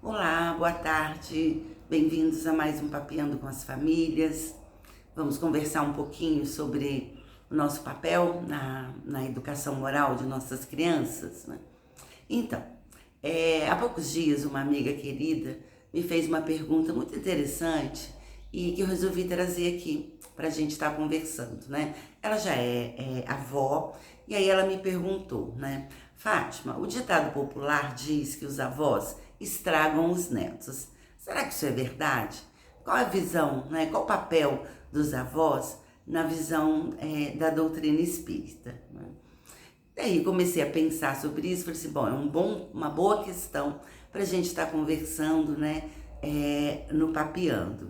Olá, boa tarde, bem-vindos a mais um Papeando com as Famílias. Vamos conversar um pouquinho sobre o nosso papel na educação moral de nossas crianças, né? Então, há poucos dias uma amiga querida me fez uma pergunta muito interessante e que eu resolvi trazer aqui para a gente estar conversando, né? Ela já é avó e aí ela me perguntou, né? Fátima, o ditado popular diz que os avós estragam os netos. Será que isso é verdade? Qual a visão, né? Qual o papel dos avós na visão da doutrina espírita, né? Daí comecei a pensar sobre isso, falei assim, bom, uma boa questão para a gente estar conversando, né, no Papeando.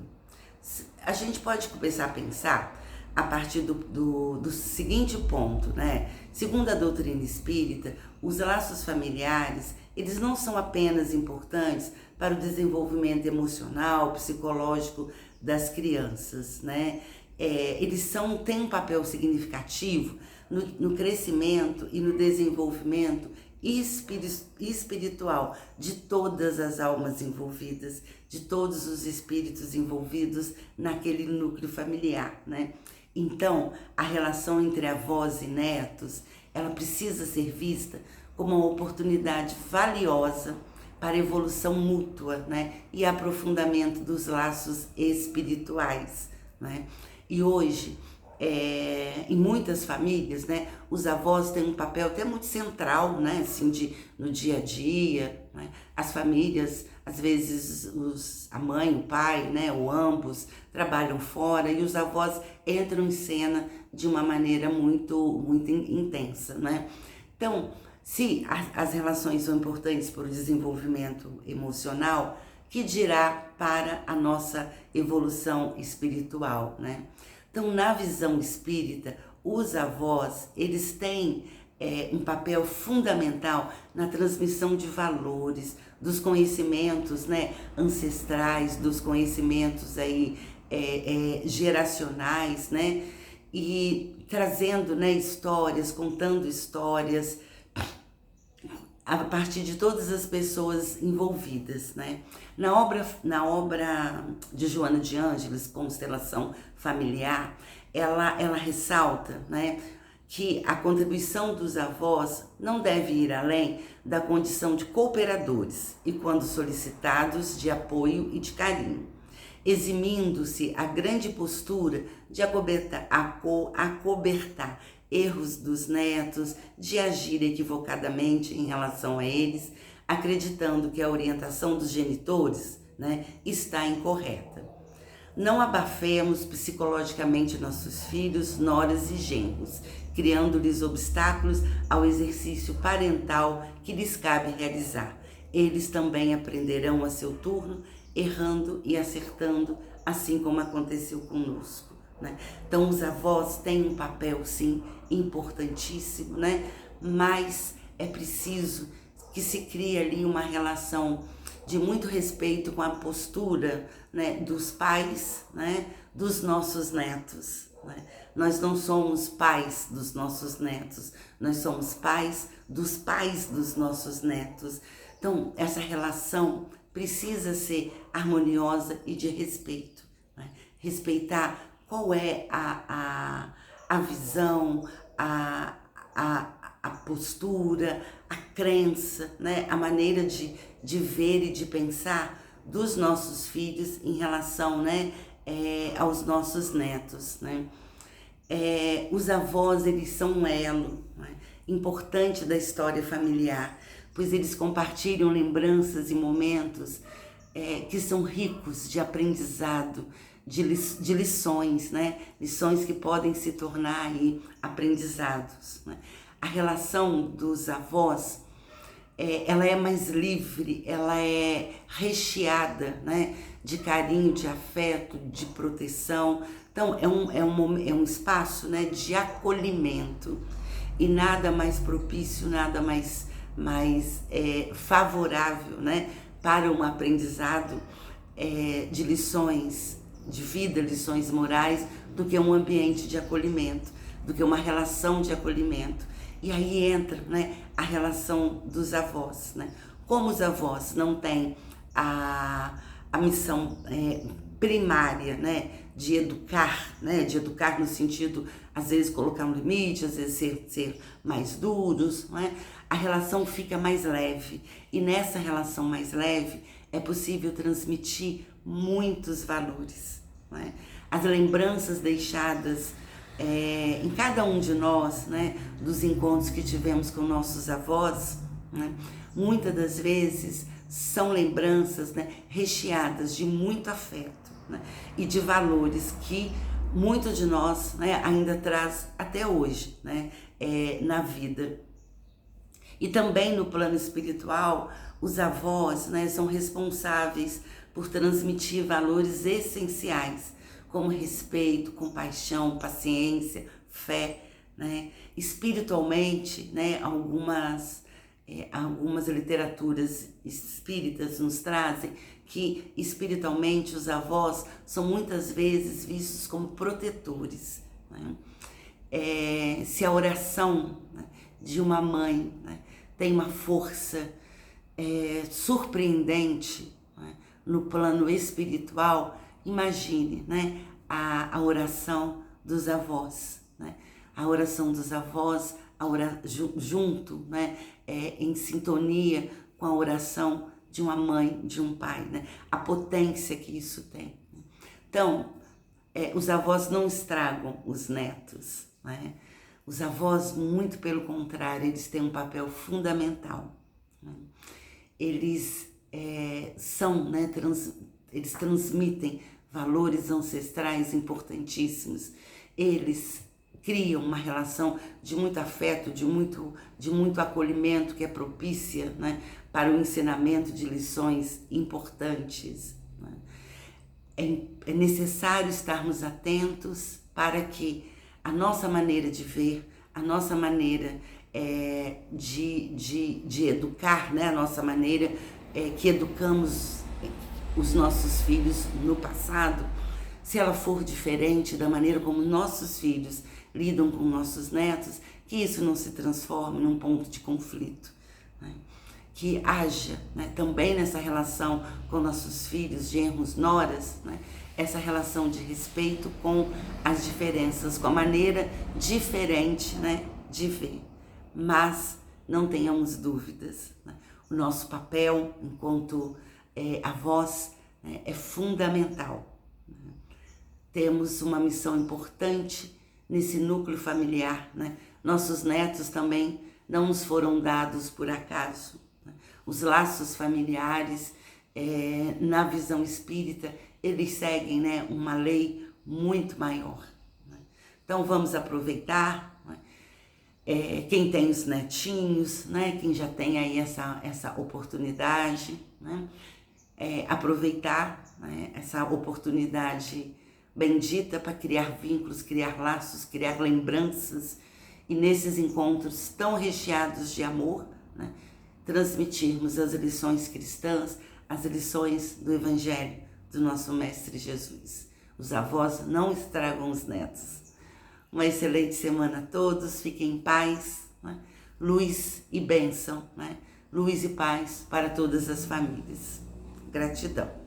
A gente pode começar a pensar a partir do seguinte ponto, né? Segundo a doutrina espírita, os laços familiares, eles não são apenas importantes para o desenvolvimento emocional, psicológico das crianças, né? Eles têm um papel significativo no crescimento e no desenvolvimento espiritual de todas as almas envolvidas, de todos os espíritos envolvidos naquele núcleo familiar, né? Então, a relação entre avós e netos, ela precisa ser vista como uma oportunidade valiosa para a evolução mútua, né? E aprofundamento dos laços espirituais, né? E hoje, em muitas famílias, né, os avós têm um papel até muito central, né, assim, no dia a dia, né? As famílias, às vezes a mãe, o pai, né, ou ambos trabalham fora e os avós entram em cena de uma maneira muito intensa, né? Então, se as relações são importantes para o desenvolvimento emocional, que dirá para a nossa evolução espiritual, né? Então, na visão espírita, os avós, eles têm um papel fundamental na transmissão de valores, dos conhecimentos, né, ancestrais, dos conhecimentos aí, geracionais, né? E trazendo, né, histórias, contando histórias a partir de todas as pessoas envolvidas, né? Na obra de Joana de Ângeles, Constelação Familiar, ela ressalta, né, que a contribuição dos avós não deve ir além da condição de cooperadores e, quando solicitados, de apoio e de carinho, eximindo-se a grande postura de acobertar erros dos netos, de agir equivocadamente em relação a eles, acreditando que a orientação dos genitores, né, está incorreta. Não abafemos psicologicamente nossos filhos, noras e genros, criando-lhes obstáculos ao exercício parental que lhes cabe realizar. Eles também aprenderão a seu turno, errando e acertando, assim como aconteceu conosco, né? Então, os avós têm um papel, sim, importantíssimo, né? Mas é preciso que se crie ali uma relação de muito respeito com a postura, né, dos pais, né, dos nossos netos, né? Nós não somos pais dos nossos netos, nós somos pais dos nossos netos. Então, essa relação precisa ser harmoniosa e de respeito, né? Respeitar qual é a visão, a postura, a crença, né? A maneira de ver e de pensar dos nossos filhos em relação, né, aos nossos netos, né? Os avós, eles são um elo, né, importante da história familiar, pois eles compartilham lembranças e momentos que são ricos de aprendizado, de lições, né? Lições que podem se tornar aí aprendizados, né? A relação dos avós, ela é mais livre, ela é recheada, né, de carinho, de afeto, de proteção. Então, é um espaço, né, de acolhimento e nada mais propício, nada mais favorável, né, para um aprendizado de lições de vida, lições morais, do que um ambiente de acolhimento, do que uma relação de acolhimento. E aí entra, né, a relação dos avós, né? Como os avós não têm a missão primária, né, de educar no sentido, às vezes, colocar um limite, às vezes ser mais duros, não é? A relação fica mais leve, e nessa relação mais leve é possível transmitir muitos valores, não é? As lembranças deixadas em cada um de nós, né, dos encontros que tivemos com nossos avós, né, muitas das vezes são lembranças, né, recheadas de muito afeto, né, e de valores que muitos de nós, né, ainda traz até hoje, né, na vida. E também no plano espiritual, os avós, né, são responsáveis por transmitir valores essenciais, como respeito, compaixão, paciência, fé, né? Espiritualmente, né, algumas literaturas espíritas nos trazem que espiritualmente os avós são muitas vezes vistos como protetores, né? Se a oração, né, de uma mãe, né, tem uma força surpreendente, né, no plano espiritual, imagine, né, a oração dos avós, né? A oração dos avós, junto, né, em sintonia com a oração de uma mãe, de um pai, né? A potência que isso tem. Então, os avós não estragam os netos, né? Os avós, muito pelo contrário, eles têm um papel fundamental, né? Eles são, né, eles transmitem valores ancestrais importantíssimos. Eles criam uma relação de muito afeto, de muito acolhimento, que é propícia, né, para o ensinamento de lições importantes, né? É necessário estarmos atentos para que a nossa maneira de ver, a nossa maneira de educar, né, a nossa maneira que educamos os nossos filhos no passado, se ela for diferente da maneira como nossos filhos lidam com nossos netos, que isso não se transforme num ponto de conflito, né? Que haja, né, também nessa relação com nossos filhos, genros, noras, né, essa relação de respeito com as diferenças, com a maneira diferente, né, de ver. Mas não tenhamos dúvidas, né? O nosso papel enquanto avós, né, é fundamental, né? Temos uma missão importante nesse núcleo familiar, né? Nossos netos também não nos foram dados por acaso, né? Os laços familiares, na visão espírita, eles seguem, né, uma lei muito maior, né? Então vamos aproveitar, né? Quem tem os netinhos, né, quem já tem aí essa oportunidade, né, aproveitar, né, essa oportunidade bendita para criar vínculos, criar laços, criar lembranças, e nesses encontros tão recheados de amor, né, transmitirmos as lições cristãs, as lições do Evangelho do nosso Mestre Jesus. Os avós não estragam os netos. Uma excelente semana a todos, fiquem em paz, né? Luz e bênção, né? Luz e paz para todas as famílias. Gratidão.